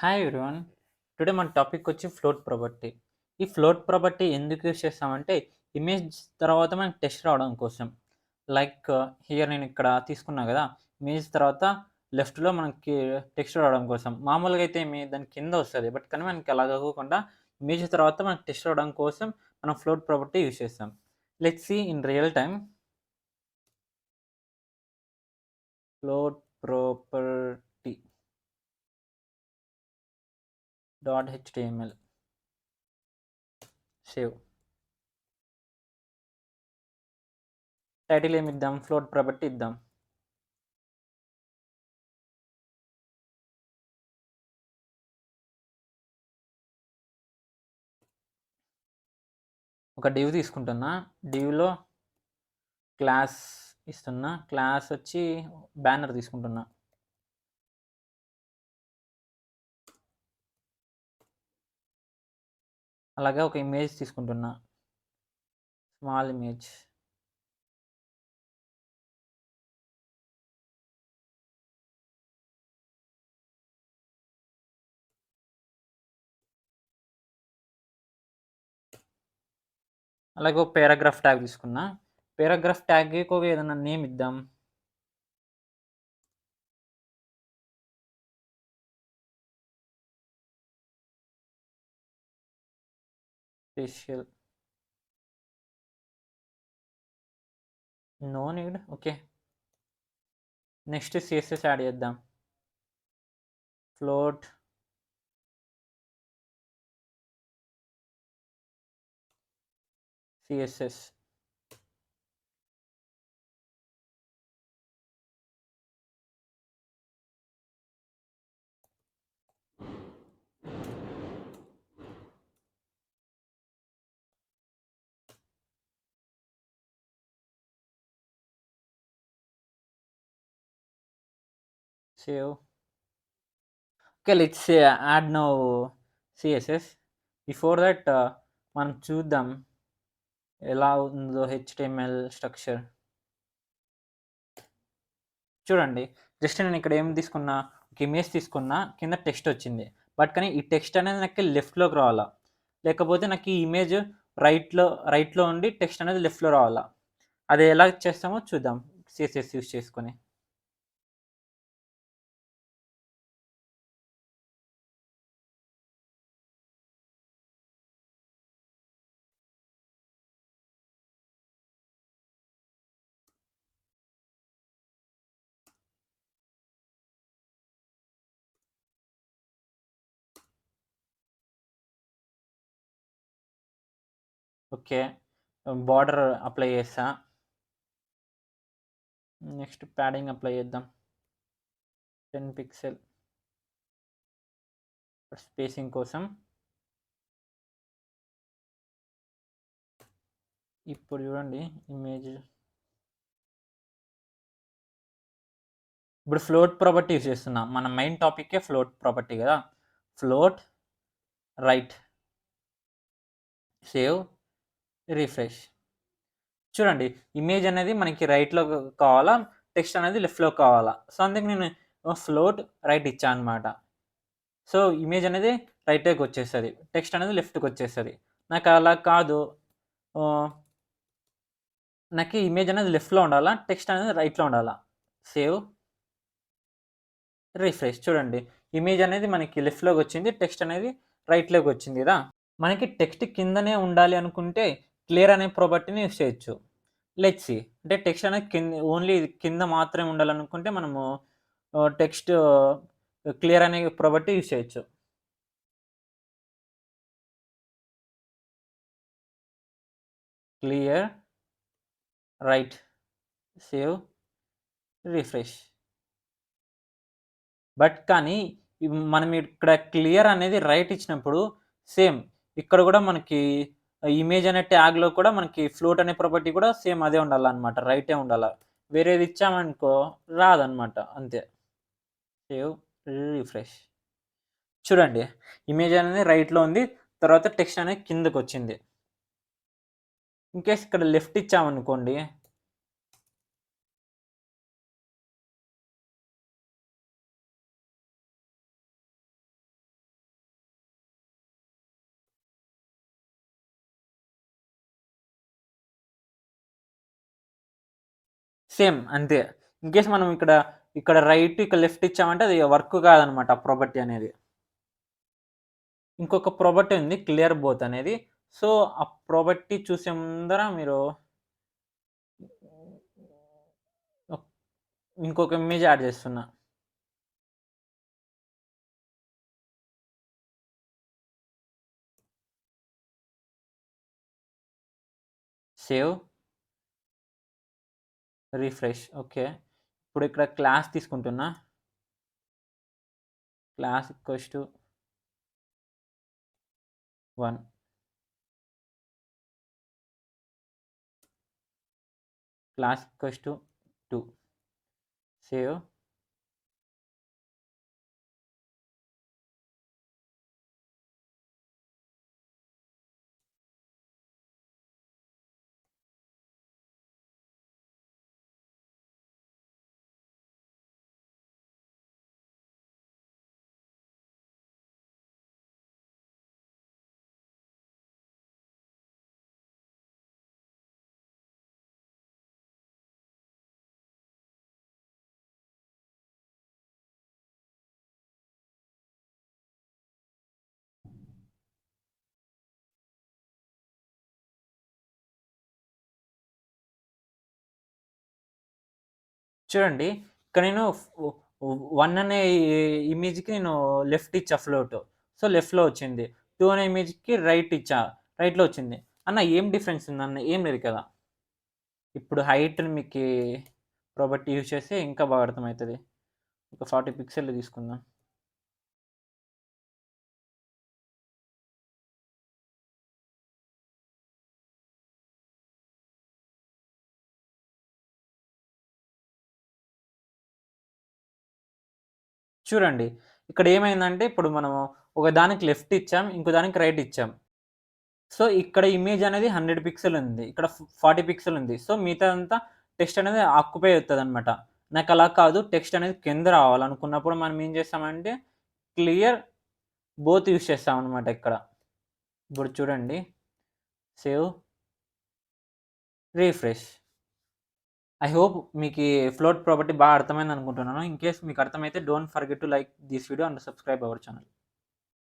Hi everyone. Today మన topic వచ్చి float property. ఈ ఫ్లోట్ ప్రాపర్టీ ఎందుకు యూజ్ చేస్తామంటే ఇమేజ్ తర్వాత మనకి టెక్స్ట్ రావడం కోసం. లైక్ హియర్ నేను ఇక్కడ తీసుకున్నా కదా! ఇమేజ్ తర్వాత లెఫ్ట్‌లో మనకి టెక్స్ట్ రావడం కోసం. మామూలుగా అయితే దాని కింద వస్తది. కానీ మనకి అలా కాకోకుండా ఇమేజ్ తర్వాత మనకి టెక్స్ట్ రావడం కోసం మనం ఫ్లోట్ ప్రాపర్టీ యూజ్ చేస్తాం. Let's see in real time. Float property dot HTML save. Title ఏమిద్దాం? ఫ్లోట్ ప్రాపర్టీ ఇద్దాం. ఒక డివ్ తీసుకుంటున్నా. డివ్‌లో క్లాస్ ఇస్తున్నా. క్లాస్ వచ్చి బ్యానర్ తీసుకుంటున్నా. అలాగే ఒక ఇమేజ్ తీసుకుంటున్నా. Small image. అలాగే ఒక పారాగ్రాఫ్ ట్యాగ్ తీసుకున్నా. పారాగ్రాఫ్ ట్యాగ్‌కి ఒక ఏదైనా నేమ్ ఇద్దాం. Special. No need. Okay. Next CSS add చేద్దాం. Float CSS. Save. Okay. Let's add now CSS. Before that మనం చూద్దాం ఎలా ఉందో హెచ్‌టీఎంఎల్ స్ట్రక్చర్. చూడండి. జస్ట్ నేను ఇక్కడ ఏం తీసుకున్నా, ఒక ఇమేజ్ తీసుకున్నా, కింద టెక్స్ట్ వచ్చింది. కానీ ఈ టెక్స్ట్ అనేది నాకు లెఫ్ట్‌లోకి రావాలా. లేకపోతే నాకు ఈ ఇమేజ్ రైట్‌లో ఉండి టెక్స్ట్ అనేది లెఫ్ట్‌లో రావాలా. అది ఎలా చేస్తామో చూద్దాం సీఎస్ఎస్ యూజ్ చేసుకొని. ఓకే. బార్డర్ అప్లై చేస్తా. నెక్స్ట్ ప్యాడింగ్ అప్లై చేద్దాం. 10 పిక్సెల్ స్పేసింగ్ కోసం. ఇప్పుడు చూడండి ఇమేజ్. ఇప్పుడు ఫ్లోట్ ప్రాపర్టీ యూజ్ చేస్తున్నాం. మన మెయిన్ టాపిక్కే ఫ్లోట్ ప్రాపర్టీ కదా! Float right. సేవ్. రిఫ్రెష్. చూడండి ఇమేజ్ అనేది మనకి రైట్‌లో కావాలా, టెక్స్ట్ అనేది లెఫ్ట్‌లో కావాలా. సో, అందుకే నేను ఫ్లోట్ రైట్ ఇచ్చా అనమాట. సో, ఇమేజ్ అనేది రైట్‌లోకొచ్చేస్తది. టెక్స్ట్ అనేది లెఫ్ట్‌కొచ్చేస్తది. నాకు అలా కాదు. ఆహ్, నాకు ఇమేజ్ అనేది లెఫ్ట్‌లో ఉండాలా, టెక్స్ట్ అనేది రైట్‌లో ఉండాలా. సేవ్. రిఫ్రెష్. చూడండి ఇమేజ్ అనేది మనకి లెఫ్ట్‌లోకొచ్చింది. టెక్స్ట్ అనేది రైట్‌లోకొచ్చింది గదా! మనకి టెక్స్ట్ కిందనే ఉండాలి అనుకుంటే క్లియర్ అనే ప్రాపర్టీని యూజ్ చేయొచ్చు. Let's see. అంటే టెక్స్ట్ అనేది ఓన్లీ కింద మాత్రమే ఉండాలనుకుంటే మనము టెక్స్ట్ క్లియర్ అనే ప్రాపర్టీ యూజ్ చేయొచ్చు. Clear right. సేవ్. రిఫ్రెష్. కానీ మనం ఇక్కడ క్లియర్ అనేది రైట్ ఇచ్చినప్పుడు సేమ్ ఇక్కడ గూడా మనకి ఇమేజ్ అనే ట్యాగ్‌లో కూడా మనకి ఫ్లోట్ అనే ప్రాపర్టీ కూడా సేమ్ అదే ఉండాలన్నమాట. రైటే ఉండాల. వేరేది ఇచ్చామనుకో రాదన్నమాట. అంతే. సేవ్. రిఫ్రెష్. చూడండి ఇమేజ్ అనేది రైట్‌లో ఉంది. తర్వాత టెక్స్ట్ అనేది కిందకొచ్చింది. ఇన్‌కేస్ ఇక్కడ లెఫ్ట్ ఇచ్చామనుకోండి సేమ్ అంతే. ఇన్‌కేస్ మనం ఇక్కడ రైట్, ఇక్కడ లెఫ్ట్ ఇచ్చామంటే అది వర్క్ కాదనమాట ఆ ప్రాపర్టీ అనేది. ఇంకొక ప్రాపర్టీ ఉంది క్లియర్ బోత్ అనేది. సో, ఆ ప్రాపర్టీ చూసే ముందర మీరు ఒక్ ఇంకొక ఇమేజ్ యాడ్ చేస్తున్నా. Save, refresh. ఓకే. ఇప్పుడు ఇక్కడ క్లాస్ తీసుకుంటున్నా. Class equals to 1. Class equals to 2. Save. చూడండి. ఇక్కడ నేను 1 అనే ఇమేజ్‌కి నేను లెఫ్ట్ ఇచ్చా ఫ్లోట్. సో, లెఫ్ట్‌లో వచ్చింది. 2 అనే ఇమేజ్‌కి రైట్ ఇచ్చా. రైట్‌లో వచ్చింది. అన్న ఏం డిఫరెన్స్ ఉందన్న? ఏం లేదు కదా! ఇప్పుడు హైట్‌ని మీకి ప్రాపర్టీ యూజ్ చేస్తే ఇంకా బాగా అర్థమైతది. ఒక 40 పిక్సెల్‌లు తీసుకుందాం. చూడండి. ఇక్కడ ఏమైందంటే ఇప్పుడు మనము ఒక దానికి లెఫ్ట్ ఇచ్చాం. ఇంకో దానికి రైట్ ఇచ్చాం. సో, ఇక్కడ ఇమేజ్ అనేది 100 పిక్సెల్ ఉంది. ఇక్కడ 40 పిక్సెల్ ఉంది. సో, మిగతాదంతా టెక్స్ట్ అనేది ఆక్యుపై అవుతదనమాట. నాకలా కాదు టెక్స్ట్ అనేది కింద రావాలనుకున్నప్పుడు మనం ఏం చేస్తామంటే క్లియర్ బోత్ యూజ్ చేస్తామనమాట ఇక్కడ. ఇప్పుడు చూడండి. Save, refresh. ఐ హోప్ మీకీ ఫ్లోట్ ప్రాపర్టీ బాగా అర్థమైందనుకుంటున్నాను. ఇన్ కేస్ మీకు అర్థమైతే don't forget to like this video and subscribe our channel.